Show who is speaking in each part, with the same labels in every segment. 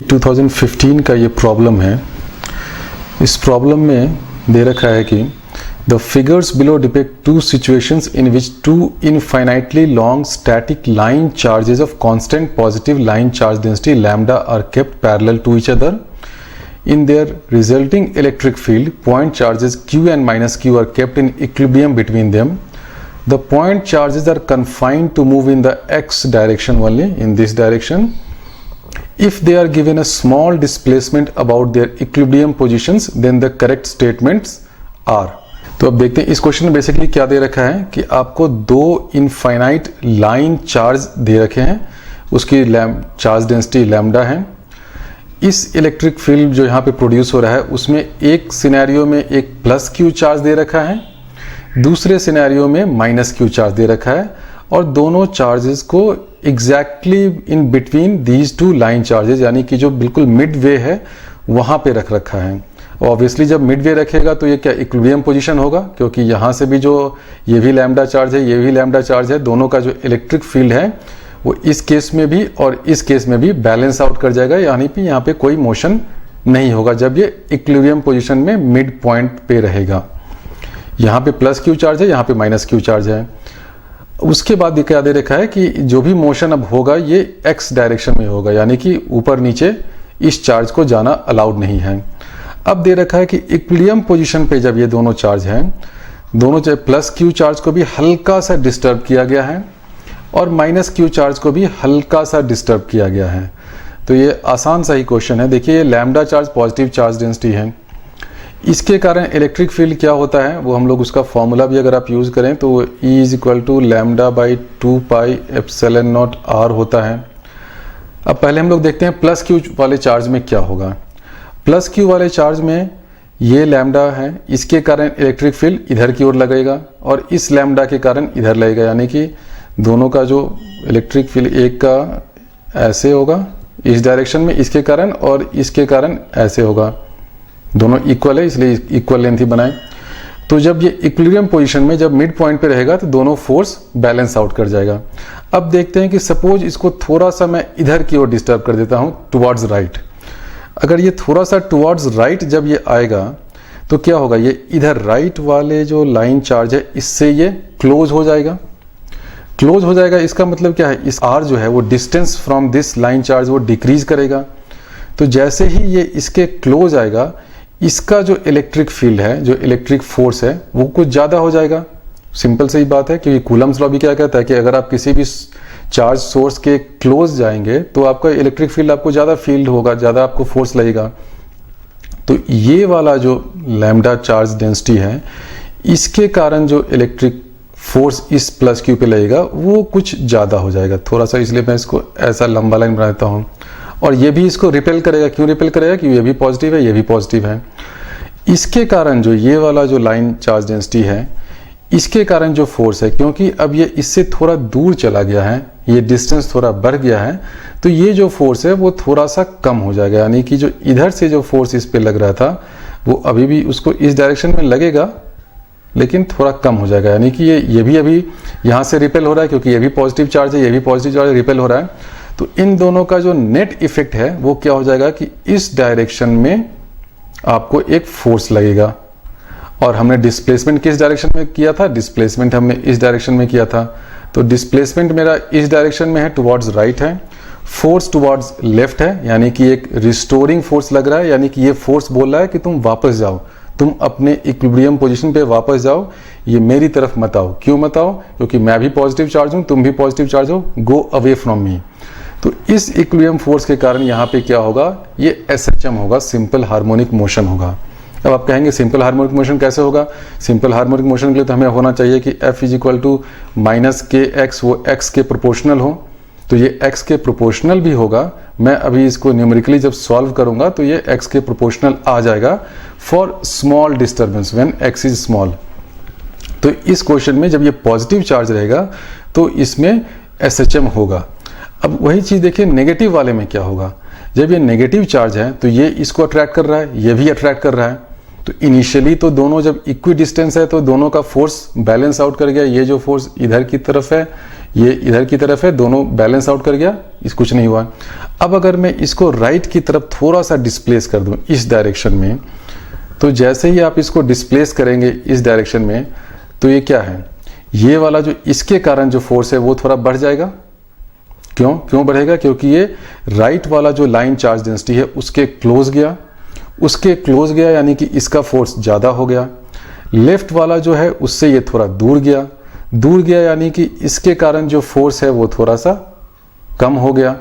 Speaker 1: 2015 का ये प्रॉब्लम है। इस प्रॉब्लम में दे रखा है कि the figures below depict two situations in which two infinitely long static line charges of constant positive line charge density lambda are kept parallel to each other. In their resulting electric field, point charges q and minus q are kept in equilibrium between them. The point charges are confined to move in the x direction only, in this direction. If they are given a small displacement about their equilibrium positions, then the correct statements are. तो अब देखते हैं इस question में basically क्या दे रखा है कि आपको दो इनफाइनाइट लाइन चार्ज दे रखे हैं, उसकी चार्ज डेंसिटी लैम्डा है। इस इलेक्ट्रिक फील्ड जो यहाँ पे प्रोड्यूस हो रहा है उसमें एक सिनेरियो में एक प्लस क्यू चार्ज दे रखा है, दूसरे सिनेरियो में माइनस क्यू चार्ज दे रखा है, और दोनों चार्जेस को exactly in between these two line charges, यानी कि जो बिल्कुल मिड वे है वहाँ पे रख रखा है। ऑब्वियसली जब मिड वे रखेगा तो ये क्या इक्विलिब्रियम पोजीशन होगा, क्योंकि यहाँ से भी जो ये भी लैम्डा चार्ज है, ये भी लैम्डा चार्ज है, दोनों का जो इलेक्ट्रिक फील्ड है वो इस केस में भी और इस केस में भी बैलेंस आउट कर जाएगा, यानी कि यहाँ पे कोई मोशन नहीं होगा जब ये इक्विलिब्रियम पोजीशन में मिड पॉइंट पे रहेगा। यहाँ पे प्लस क्यू चार्ज है, यहाँ पे माइनस क्यू चार्ज है। उसके बाद ये क्या दे रखा है कि जो भी मोशन अब होगा ये एक्स डायरेक्शन में होगा, यानी कि ऊपर नीचे इस चार्ज को जाना अलाउड नहीं है। अब दे रखा है कि इक्विलिब्रियम पोजीशन पे जब ये दोनों चार्ज हैं, दोनों प्लस क्यू चार्ज को भी हल्का सा डिस्टर्ब किया गया है और माइनस क्यू चार्ज को भी हल्का सा डिस्टर्ब किया गया है। तो ये आसान सा ही क्वेश्चन है। देखिए ये lambda charge positive charge density है, इसके कारण इलेक्ट्रिक फील्ड क्या होता है वो हम लोग उसका फॉर्मूला भी अगर आप यूज़ करें तो E = λ/2πε0r होता है। अब पहले हम लोग देखते हैं प्लस क्यू वाले चार्ज में क्या होगा। प्लस क्यू वाले चार्ज में ये लैम्डा है, इसके कारण इलेक्ट्रिक फील्ड इधर की ओर लगेगा और इस लैम्डा के कारण इधर लगेगा, यानी कि दोनों का जो इलेक्ट्रिक फील्ड एक का ऐसे होगा इस डायरेक्शन में इसके कारण और इसके कारण ऐसे होगा, दोनों इक्वल है इसलिए इक्वल लेंथ ही बनाए। तो जब ये इक्विलिब्रियम पोजीशन में जब मिड पॉइंट पे रहेगा तो दोनों फोर्स बैलेंस आउट कर जाएगा। अब देखते हैं कि सपोज इसको थोड़ा सा मैं इधर की ओर डिस्टर्ब कर देता हूँ टुवर्ड्स राइट। अगर ये थोड़ा सा टुवर्ड्स राइट जब ये आएगा तो क्या होगा, ये इधर राइट वाले जो लाइन चार्ज है इससे ये क्लोज हो जाएगा। क्लोज हो जाएगा इसका मतलब क्या है, इस r जो है वो distance from this line charge वो डिक्रीज करेगा। तो जैसे ही ये इसके क्लोज आएगा इसका जो इलेक्ट्रिक फील्ड है, जो इलेक्ट्रिक फोर्स है वो कुछ ज़्यादा हो जाएगा। सिंपल सी बात है, क्योंकि कूलम्स लॉ भी क्या कहता है कि अगर आप किसी भी चार्ज सोर्स के क्लोज जाएंगे तो आपका इलेक्ट्रिक फील्ड आपको ज़्यादा फील्ड होगा, ज़्यादा आपको फोर्स लगेगा। तो ये वाला जो लैम्डा चार्ज डेंसिटी है इसके कारण जो इलेक्ट्रिक फोर्स इस प्लस क्यू पे लगेगा वो कुछ ज़्यादा हो जाएगा थोड़ा सा, इसलिए मैं इसको ऐसा लंबा लाइन बना देता हूँ। और ये भी इसको रिपेल करेगा। क्यों रिपेल करेगा, क्योंकि ये भी पॉजिटिव है, ये भी पॉजिटिव है। इसके कारण जो ये वाला जो लाइन चार्ज डेंसिटी है इसके कारण जो फोर्स है, क्योंकि अब ये इससे थोड़ा दूर चला गया है, ये डिस्टेंस थोड़ा बढ़ गया है, तो ये जो फोर्स है वो थोड़ा सा कम हो जाएगा, यानी कि जो इधर से जो फोर्स इस पे लग रहा था वो अभी भी उसको इस डायरेक्शन में लगेगा लेकिन थोड़ा कम हो जाएगा, यानी कि ये भी अभी यहाँ से रिपेल हो रहा है, क्योंकि ये भी पॉजिटिव चार्ज है, ये भी पॉजिटिव चार्ज रिपेल हो रहा है। तो इन दोनों का जो नेट इफेक्ट है वो क्या हो जाएगा कि इस डायरेक्शन में आपको एक फोर्स लगेगा। और हमने डिस्प्लेसमेंट किस डायरेक्शन में किया था, डिस्प्लेसमेंट हमने इस डायरेक्शन में किया था। तो डिस्प्लेसमेंट मेरा इस डायरेक्शन में है, टुवर्ड्स राइट है, फोर्स टुवर्ड्स लेफ्ट है, यानी कि एक रिस्टोरिंग फोर्स लग रहा है, यानी कि ये फोर्स बोल रहा है कि तुम वापस जाओ, तुम अपने इक्विलिब्रियम पोजीशन पे वापस जाओ, ये मेरी तरफ मत आओ। क्यों मत आओ, क्योंकि मैं भी पॉजिटिव चार्ज हूँ, तुम भी पॉजिटिव चार्ज हो, गो अवे फ्रॉम मी। तो इस इक्विलिब्रियम फोर्स के कारण यहाँ पे क्या होगा, ये SHM होगा, सिंपल हार्मोनिक मोशन होगा। अब आप कहेंगे सिंपल हार्मोनिक मोशन कैसे होगा। सिंपल हार्मोनिक मोशन के लिए तो हमें होना चाहिए कि F = -kx वो x के प्रोपोर्शनल हो, तो ये x के प्रोपोर्शनल भी होगा। मैं अभी इसको न्यूमेरिकली जब सॉल्व करूंगा तो ये x के प्रोपोर्शनल आ जाएगा for small disturbance when x is small. तो इस क्वेश्चन में जब ये पॉजिटिव चार्ज रहेगा तो इसमें SHM होगा। अब वही चीज देखिए नेगेटिव वाले में क्या होगा। जब ये नेगेटिव चार्ज है तो ये इसको अट्रैक्ट कर रहा है, ये भी अट्रैक्ट कर रहा है। तो इनिशियली तो दोनों जब इक्वी डिस्टेंस है तो दोनों का फोर्स बैलेंस आउट कर गया। ये जो फोर्स इधर की तरफ है, ये इधर की तरफ है, दोनों बैलेंस आउट कर गया, इस कुछ नहीं हुआ। अब अगर मैं इसको राइट की तरफ थोड़ा सा डिस्प्लेस कर दूं इस डायरेक्शन में, तो जैसे ही आप इसको डिस्प्लेस करेंगे इस डायरेक्शन में, तो ये क्या है, ये वाला जो इसके कारण जो फोर्स है वो थोड़ा बढ़ जाएगा। क्यों बढ़ेगा? क्योंकि ये राइट वाला जो लाइन चार्ज डेंसिटी है उसके क्लोज गया, यानी कि इसका फोर्स ज़्यादा हो गया। लेफ्ट वाला जो है उससे ये थोड़ा दूर गया, यानी कि इसके कारण जो फोर्स है वो थोड़ा सा कम हो गया।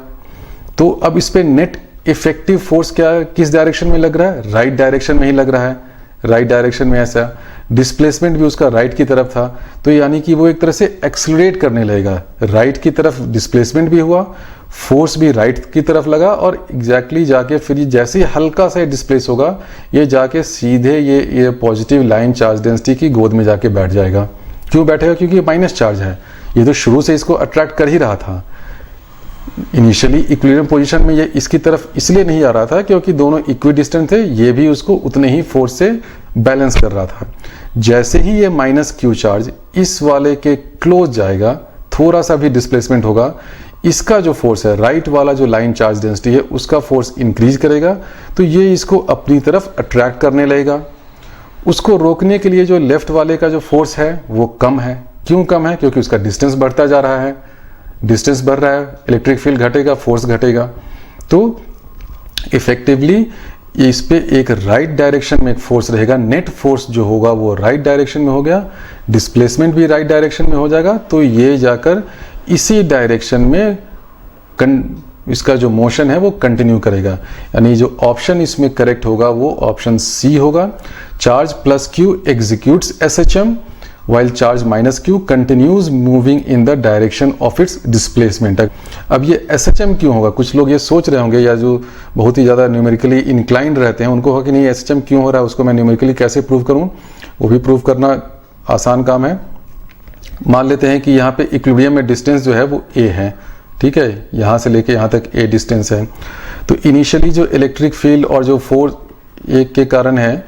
Speaker 1: तो अब इस पे नेट इफेक्टिव फोर्स किस डायरेक्शन में लग रहा है? राइट डायरेक्शन में ही लग रहा है। राइट डायरेक्शन में ऐसा डिस्प्लेसमेंट भी उसका राइट की तरफ था, तो यानी कि वो एक तरह से एक्सलरेट करने लगेगा। राइट की तरफ डिस्प्लेसमेंट भी हुआ, फोर्स भी राइट की तरफ लगा, और एग्जैक्टली जाके फिर जैसे ही हल्का सा डिस्प्लेस होगा, ये जाके सीधे ये पॉजिटिव लाइन चार्ज डेंसिटी की गोद में जाके बैठ जाएगा। क्यों बैठेगा? क्योंकि ये माइनस चार्ज है। ये तो शुरू से इसको अट्रैक्ट कर ही रहा था। इनिशियली इक्विलिब्रियम पोजीशन में ये इसकी तरफ इसलिए नहीं आ रहा था क्योंकि दोनों इक्वी डिस्टेंट थे, ये भी उसको उतने ही फोर्स से बैलेंस कर रहा था। जैसे ही ये माइनस क्यू चार्ज इस वाले के क्लोज जाएगा, थोड़ा सा भी डिस्प्लेसमेंट होगा, इसका जो फोर्स है, राइट वाला जो लाइन चार्ज डेंसिटी है उसका फोर्स इंक्रीज करेगा, तो ये इसको अपनी तरफ अट्रैक्ट करने लगेगा। उसको रोकने के लिए जो लेफ्ट वाले का जो फोर्स है वो कम है। क्यों कम है? क्योंकि उसका डिस्टेंस बढ़ता जा रहा है। डिस्टेंस बढ़ रहा है, इलेक्ट्रिक फील्ड घटेगा, फोर्स घटेगा। तो इफेक्टिवली इस पे एक राइट डायरेक्शन में एक फोर्स रहेगा। नेट फोर्स जो होगा वो राइट डायरेक्शन में हो गया, डिस्प्लेसमेंट भी राइट डायरेक्शन में हो जाएगा, तो ये जाकर इसी डायरेक्शन में इसका जो मोशन है वो कंटिन्यू करेगा। यानी जो ऑप्शन इसमें करेक्ट होगा वो ऑप्शन सी होगा। Charge plus Q executes SHM while charge minus q continues moving in the direction of its displacement। अब ये SHM क्यों होगा? कुछ लोग ये सोच रहे होंगे, या जो बहुत ही ज़्यादा न्यूमेरिकली इंक्लाइंड रहते हैं उनको होगा कि नहीं SHM क्यों हो रहा है, उसको मैं न्यूमेरिकली कैसे प्रूव करूं। वो भी प्रूव करना आसान काम है। मान लेते हैं कि यहाँ पे इक्विलिब्रियम में डिस्टेंस जो है वो a है, ठीक है, यहाँ से लेके यहाँ तक a डिस्टेंस है। तो इनिशियली जो इलेक्ट्रिक फील्ड और जो फोर्स एक के कारण है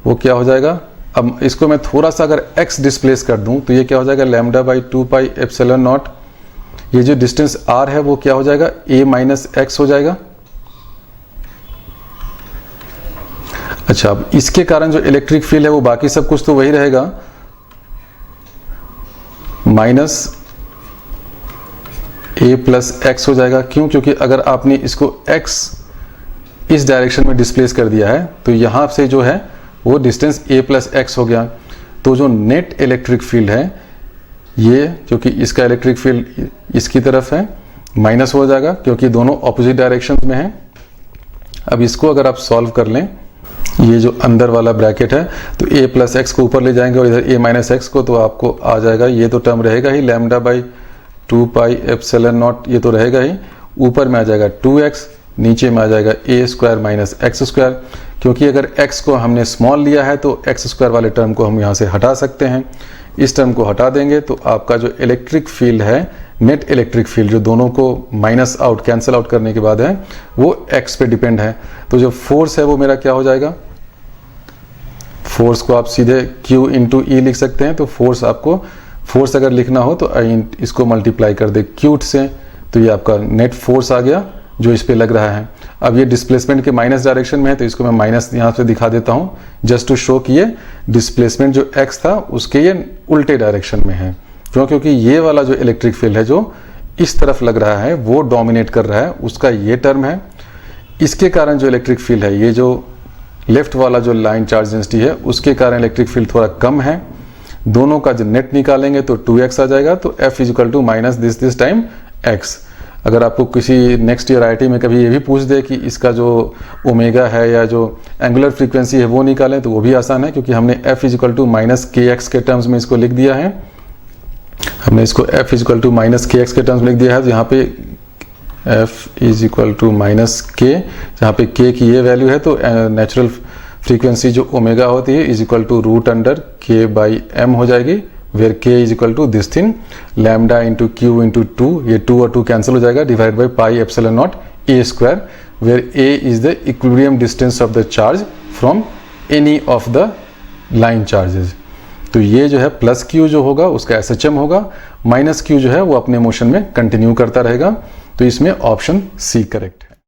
Speaker 1: वो क्या हो जाएगा? अब इसको मैं थोड़ा सा अगर x डिस्प्लेस कर दूं तो ये क्या हो जाएगा? Lambda by 2 pi epsilon naught. ये जो डिस्टेंस r है वो क्या हो जाएगा? a माइनस x हो जाएगा। अच्छा, अब इसके कारण जो इलेक्ट्रिक फील्ड है वो बाकी सब कुछ तो वही रहेगा, माइनस a प्लस x हो जाएगा। क्यों? क्योंकि अगर आपने इसको x इस डायरेक्शन में डिस्प्लेस कर दिया है तो यहां से जो है वो डिस्टेंस a प्लस एक्स हो गया। तो जो नेट इलेक्ट्रिक फील्ड है ये, जो कि इसका इलेक्ट्रिक फील्ड इसकी तरफ है, माइनस हो जाएगा क्योंकि दोनों ऑपोजिट डायरेक्शन में हैं। अब इसको अगर आप सॉल्व कर लें, ये जो अंदर वाला ब्रैकेट है, तो a प्लस एक्स को ऊपर ले जाएंगे और इधर a माइनस एक्स को, तो आपको आ जाएगा, ये तो टर्म रहेगा ही, lambda by 2 pi epsilon naught, ये तो रहेगा ही। ऊपर में आ जाएगा 2x, नीचे में आ जाएगा a square minus x square. क्योंकि अगर x को हमने स्मॉल लिया है तो x स्क्वायर वाले टर्म को हम यहाँ से हटा सकते हैं। इस टर्म को हटा देंगे तो आपका जो इलेक्ट्रिक फील्ड है, नेट इलेक्ट्रिक फील्ड, जो दोनों को माइनस आउट कैंसिल आउट करने के बाद है, वो x पे डिपेंड है। तो जो फोर्स है वो मेरा क्या हो जाएगा? फोर्स को आप सीधे Q इंटू ई लिख सकते हैं। तो फोर्स अगर लिखना हो तो इसको मल्टीप्लाई कर दे Q से, तो ये आपका नेट फोर्स आ गया जो इस पे लग रहा है। अब ये डिस्प्लेसमेंट के माइनस डायरेक्शन में है तो इसको मैं माइनस यहाँ से दिखा देता हूँ, जस्ट टू शो कि ये डिस्प्लेसमेंट जो x था उसके ये उल्टे डायरेक्शन में है। क्यों? क्योंकि ये वाला जो इलेक्ट्रिक फील्ड है जो इस तरफ लग रहा है वो डोमिनेट कर रहा है, उसका ये टर्म है। इसके कारण जो इलेक्ट्रिक फील्ड है, ये जो लेफ्ट वाला जो लाइन चार्ज डेंसिटी है उसके कारण इलेक्ट्रिक फील्ड थोड़ा कम है। दोनों का जो नेट निकालेंगे तो 2x आ जाएगा। तो F is equal to minus this time x। अगर आपको किसी नेक्स्ट ईयर IIT में कभी ये भी पूछ दे कि इसका जो ओमेगा है या जो एंगुलर फ्रीक्वेंसी है वो निकालें, तो वो भी आसान है क्योंकि हमने F is equal to minus KX के टर्म्स में इसको लिख दिया है। हमने इसको F is equal to minus KX के टर्म्स में लिख दिया है। तो यहाँ पे F is equal to minus K, जहाँ पे K की ये वैल्यू है तो नेचुरल फ्रीक्वेंसी जो ओमेगा होती है is equal to root under K by M हो जाएगी, where k is equal to this thing lambda into q into 2, ये 2 और 2 कैंसिल हो जाएगा, divide by pi epsilon not a square, where a is the equilibrium distance of the charge from any of the line charges। तो ये जो है plus q जो होगा उसका SHM होगा, माइनस q जो है वो अपने मोशन में कंटिन्यू करता रहेगा। तो इसमें ऑप्शन सी करेक्ट है।